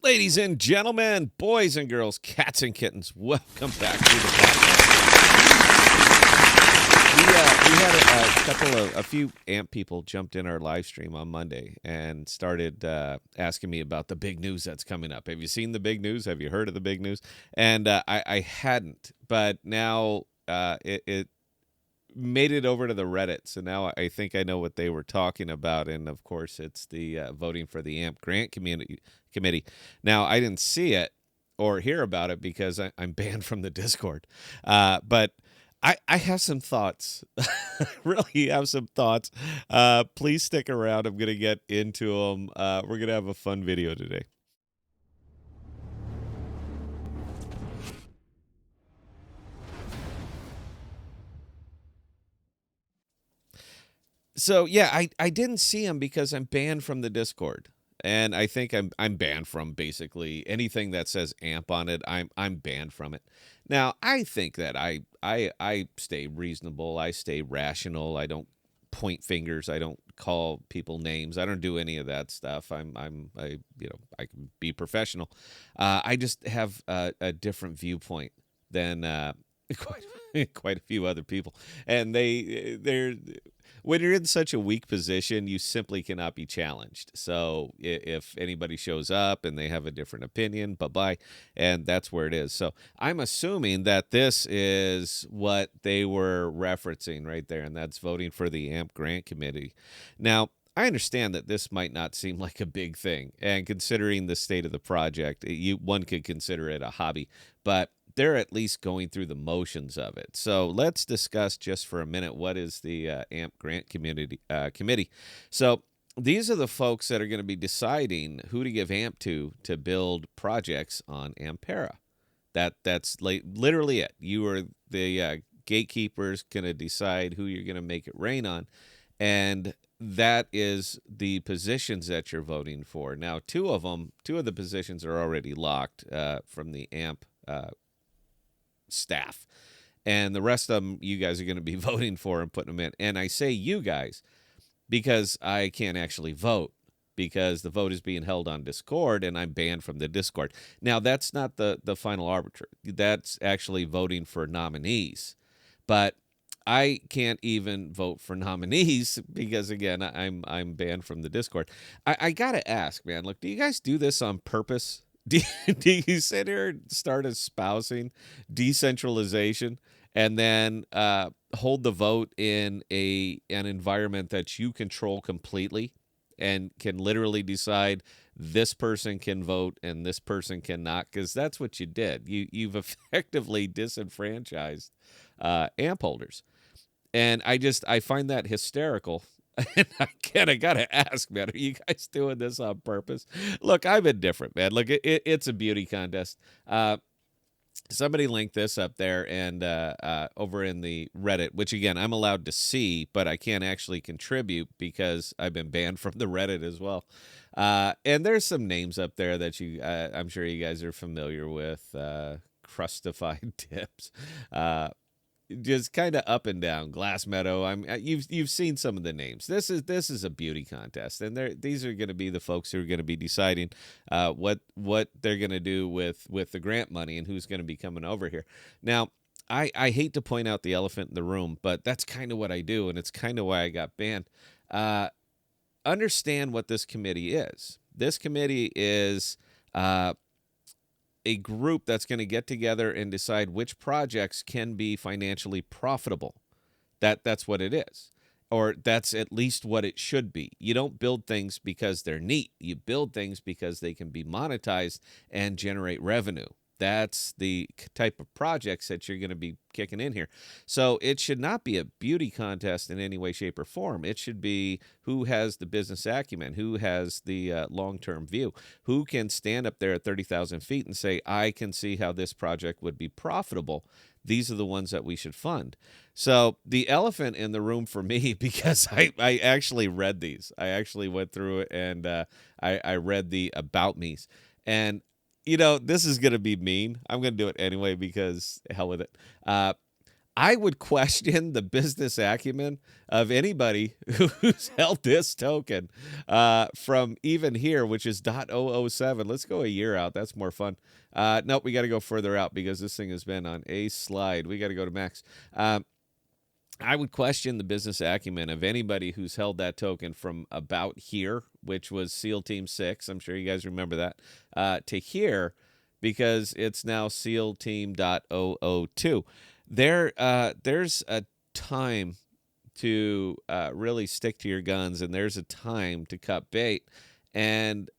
Ladies and gentlemen, boys and girls, cats and kittens, welcome back to the podcast. We had a few AMP people jumped in our live stream on Monday and started asking me about the big news that's coming up. Have you seen the big news? Have you heard of the big news? And I hadn't, but now it made it over to the Reddit. So now I think I know what they were talking about. And of course, it's the voting for the AMP grant committee. Now, I didn't see it or hear about it because I'm banned from the Discord. But I have some thoughts. Really have some thoughts. Please stick around. I'm going to get into them. We're going to have a fun video today. So yeah, I didn't see him because I'm banned from the Discord, and I think I'm banned from basically anything that says AMP on it. I'm banned from it. Now I think that I stay reasonable. I stay rational. I don't point fingers. I don't call people names. I don't do any of that stuff. I can be professional. I just have a different viewpoint than quite a few other people, and they're when you're in such a weak position, you simply cannot be challenged. So if anybody shows up and they have a different opinion, bye-bye, and that's where it is. So I'm assuming that this is what they were referencing right there, and that's voting for the AMP grant committee. Now, I understand that this might not seem like a big thing, and considering the state of the project, one could consider it a hobby, but they're at least going through the motions of it. So let's discuss just for a minute what is the AMP grant committee. So these are the folks that are going to be deciding who to give AMP to build projects on AMPERA. That's literally it. You are the gatekeepers going to decide who you're going to make it rain on, and that is the positions that you're voting for. Now, two of the positions are already locked from the AMP staff, and the rest of them you guys are going to be voting for and putting them in. And I say you guys because I can't actually vote because the vote is being held on Discord and I'm banned from the Discord. Now, that's not the final arbiter. That's actually voting for nominees, but I can't even vote for nominees because, again, I'm banned from the Discord. I gotta ask, man, look, do you guys do this on purpose? Do you sit here and start espousing decentralization and then hold the vote in an environment that you control completely and can literally decide this person can vote and this person cannot? Because that's what you did. You've effectively disenfranchised AMP holders. And I find that hysterical. And I gotta ask, man, are you guys doing this on purpose? Look, I'm indifferent, man. Look, it's a beauty contest. Somebody linked this up there and over in the Reddit, which again I'm allowed to see, but I can't actually contribute because I've been banned from the Reddit as well. And there's some names up there that I'm sure you guys are familiar with. Crustified Tips. Just kind of up and down. Glass Meadow. You've seen some of the names. This is a beauty contest, and these are going to be the folks who are going to be deciding what they're going to do with the grant money and who's going to be coming over here. Now, I hate to point out the elephant in the room, but that's kind of what I do, and it's kind of why I got banned. Understand what this committee is. This committee is a group that's going to get together and decide which projects can be financially profitable. That's what it is. Or that's at least what it should be. You don't build things because they're neat. You build things because they can be monetized and generate revenue. That's the type of projects that you're going to be kicking in here. So it should not be a beauty contest in any way, shape, or form. It should be who has the business acumen, who has the long-term view, who can stand up there at 30,000 feet and say, I can see how this project would be profitable. These are the ones that we should fund. So the elephant in the room for me, because I actually read these. I actually went through it and I read the about me's. And this is going to be mean. I'm going to do it anyway because hell with it. I would question the business acumen of anybody who's held this token from even here, which is .007. Let's go a year out. That's more fun. Nope, we got to go further out because this thing has been on a slide. We got to go to max. I would question the business acumen of anybody who's held that token from about here, which was SEAL Team 6. I'm sure you guys remember that, to here, because it's now SEAL Team .002. There's a time to really stick to your guns, and there's a time to cut bait. And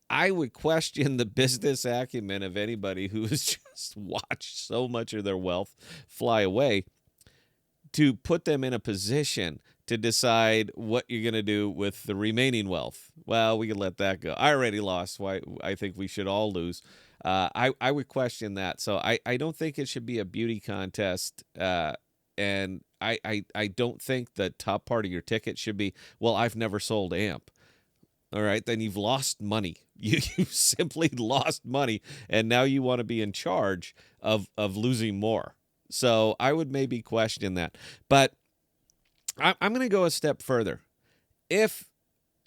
I would question the business acumen of anybody who has just watched so much of their wealth fly away to put them in a position to decide what you're going to do with the remaining wealth. Well, we can let that go. I already lost. Why? I think we should all lose. I would question that. So I don't think it should be a beauty contest. And I don't think the top part of your ticket should be, well, I've never sold AMP. All right, then you've lost money. You've simply lost money, and now you want to be in charge of losing more. So I would maybe question that. But I'm going to go a step further. If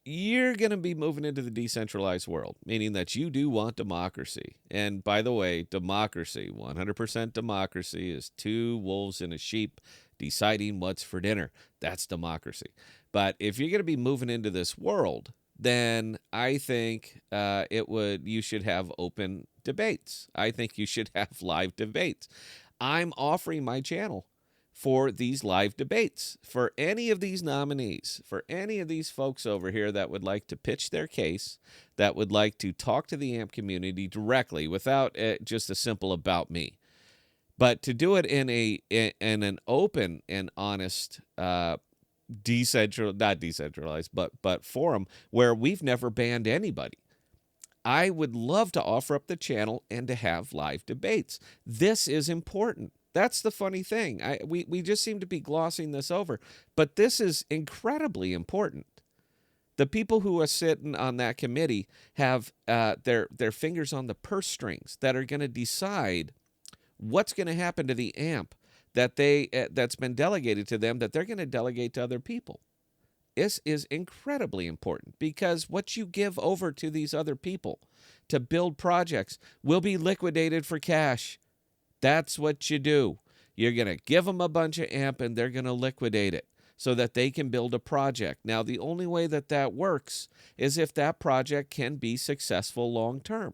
you're going to be moving into the decentralized world, meaning that you do want democracy, and by the way, democracy, 100% democracy, is two wolves and a sheep deciding what's for dinner. That's democracy. But if you're going to be moving into this world, then I think you should have open debates. I think you should have live debates. I'm offering my channel for these live debates for any of these nominees, for any of these folks over here that would like to pitch their case, that would like to talk to the AMP community directly without just a simple about me, but to do it in an open and honest, not decentralized, but forum where we've never banned anybody. I would love to offer up the channel and to have live debates. This is important. That's the funny thing. We just seem to be glossing this over, but this is incredibly important. The people who are sitting on that committee have their fingers on the purse strings that are going to decide what's going to happen to the AMP that's been delegated to them, that they're going to delegate to other people. This is incredibly important because what you give over to these other people to build projects will be liquidated for cash. That's what you do. You're going to give them a bunch of AMP and they're going to liquidate it so that they can build a project. Now, the only way that works is if that project can be successful long term.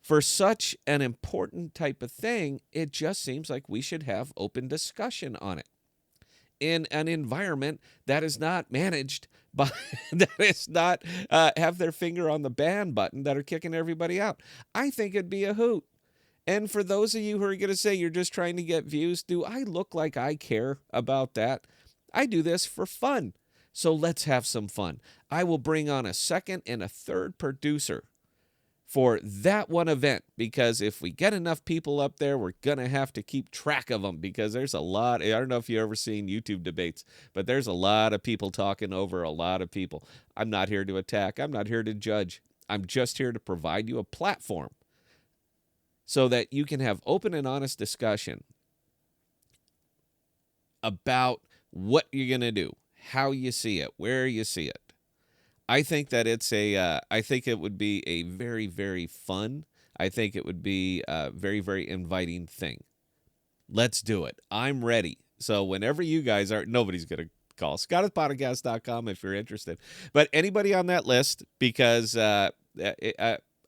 For such an important type of thing, it just seems like we should have open discussion on it in an environment that is not managed by, that is not have their finger on the ban button, that are kicking everybody out. I think it'd be a hoot. And for those of you who are going to say you're just trying to get views, do I look like I care about that? I do this for fun. So let's have some fun. I will bring on a second and a third producer for that one event, because if we get enough people up there, we're going to have to keep track of them, because there's a lot. I don't know if you've ever seen YouTube debates, but there's a lot of people talking over a lot of people. I'm not here to attack. I'm not here to judge. I'm just here to provide you a platform so that you can have open and honest discussion about what you're going to do, how you see it, where you see it. I think that I think it would be a very, very fun, I think it would be a very, very inviting thing. Let's do it. I'm ready. So whenever you guys are, nobody's going to call. Scott@podcast.com if you're interested. But anybody on that list, because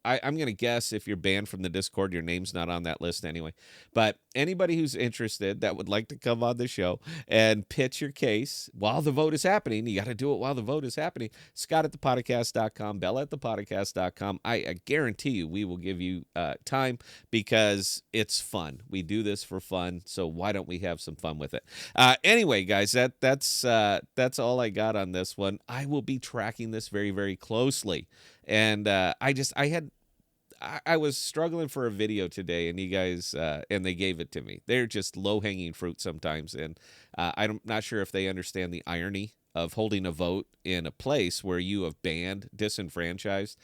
I'm going to guess if you're banned from the Discord, your name's not on that list anyway. But anybody who's interested that would like to come on the show and pitch your case while the vote is happening, you got to do it while the vote is happening. Scott@thepodcast.com, Bella@thepodcast.com. I guarantee you we will give you time, because it's fun. We do this for fun, so why don't we have some fun with it? Anyway, guys, that's all I got on this one. I will be tracking this very, very closely. And I was struggling for a video today, and you guys, and they gave it to me. They're just low-hanging fruit sometimes, and I'm not sure if they understand the irony of holding a vote in a place where you have banned, disenfranchised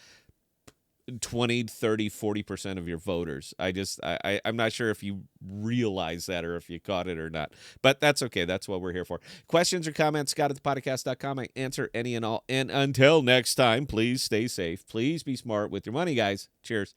20, 30, 40% of your voters. I'm not sure if you realize that or if you caught it or not. But that's okay. That's what we're here for. Questions or comments, scott@thepodcast.com. I answer any and all. And until next time, please stay safe. Please be smart with your money, guys. Cheers.